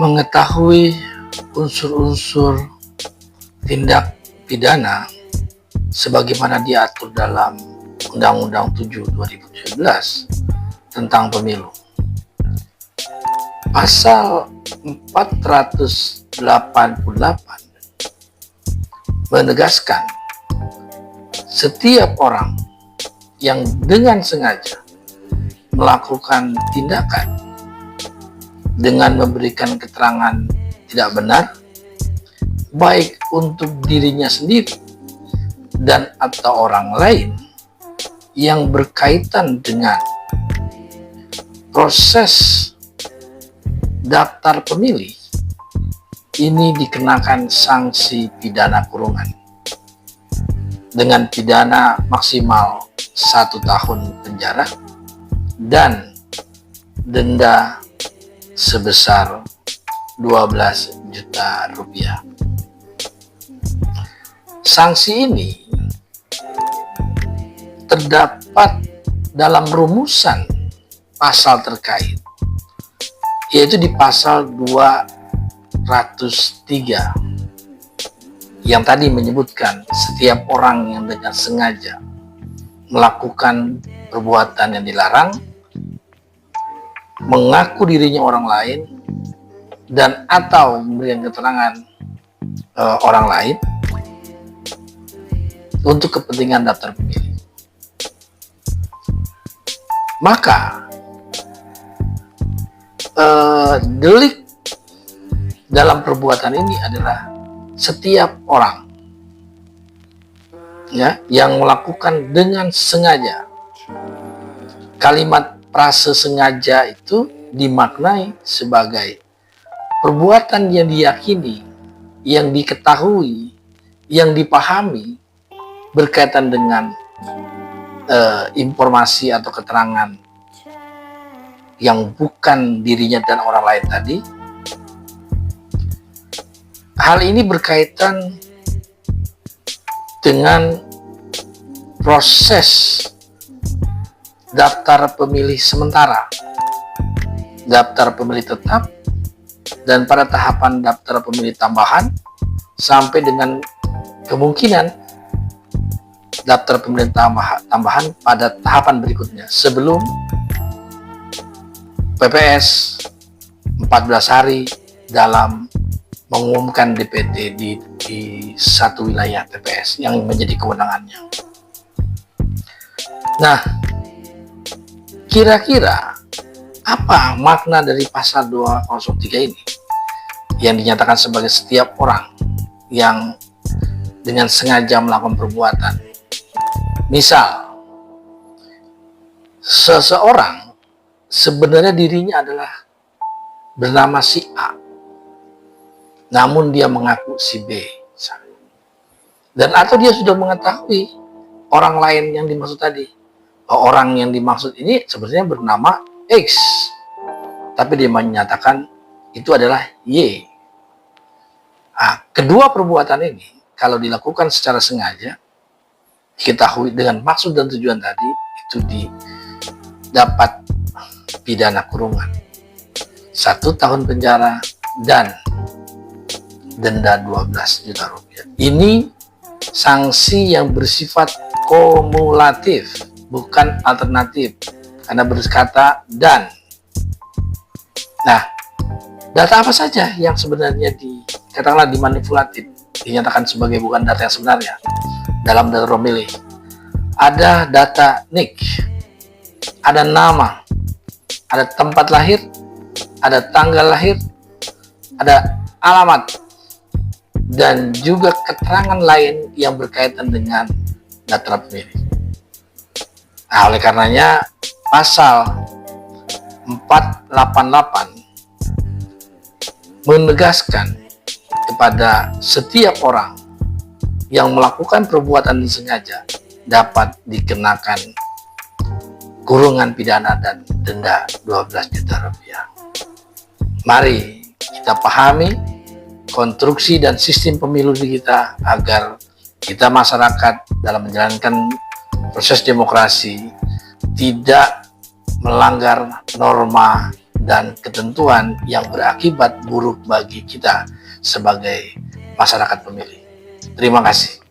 Mengetahui unsur-unsur tindak pidana sebagaimana diatur dalam Undang-Undang 7 2017 tentang pemilu. Pasal 488 menegaskan setiap orang yang dengan sengaja melakukan tindakan dengan memberikan keterangan tidak benar, baik untuk dirinya sendiri dan atau orang lain yang berkaitan dengan proses daftar pemilih, ini dikenakan sanksi pidana kurungan dengan pidana maksimal 1 tahun penjara dan denda sebesar 12 juta rupiah. Sanksi ini terdapat dalam rumusan pasal terkait, yaitu di pasal 203 yang tadi menyebutkan setiap orang yang dengan sengaja melakukan perbuatan yang dilarang, mengaku dirinya orang lain, dan atau memberikan keterangan orang lain untuk kepentingan daftar pemilih. Maka delik dalam perbuatan ini adalah setiap orang yang melakukan dengan sengaja. Kalimat prase sengaja itu dimaknai sebagai perbuatan yang diyakini, yang diketahui, yang dipahami berkaitan dengan informasi atau keterangan yang bukan dirinya dan orang lain tadi. Hal ini berkaitan dengan proses daftar pemilih sementara, daftar pemilih tetap, dan pada tahapan daftar pemilih tambahan, sampai dengan kemungkinan daftar pemilih tambahan pada tahapan berikutnya sebelum PPS 14 hari dalam mengumumkan DPT di satu wilayah TPS yang menjadi kewenangannya. Nah, kira-kira apa makna dari pasal 203 ini yang dinyatakan sebagai setiap orang yang dengan sengaja melakukan perbuatan? Misal, seseorang sebenarnya dirinya adalah bernama si A, namun dia mengaku si B, dan atau dia sudah mengetahui orang lain yang dimaksud tadi. Orang yang dimaksud ini sebenarnya bernama X, tapi dia menyatakan itu adalah Y. Nah, kedua perbuatan ini kalau dilakukan secara sengaja, diketahui dengan maksud dan tujuan tadi, itu dapat pidana kurungan 1 tahun penjara dan denda 12 juta rupiah. Ini sanksi yang bersifat kumulatif, bukan alternatif, karena berkata dan. Nah, data apa saja yang sebenarnya katakanlah dimanipulatif, dinyatakan sebagai bukan data yang sebenarnya dalam data pemilih? Ada data NIK, ada nama, ada tempat lahir, ada tanggal lahir, ada alamat, dan juga keterangan lain yang berkaitan dengan daftar pemilih. Nah, oleh karenanya pasal 488 menegaskan kepada setiap orang yang melakukan perbuatan sengaja dapat dikenakan kurungan pidana dan denda 12 juta rupiah. Mari kita pahami konstruksi dan sistem pemilu kita agar kita masyarakat dalam menjalankan proses demokrasi tidak melanggar norma dan ketentuan yang berakibat buruk bagi kita sebagai masyarakat pemilih. Terima kasih.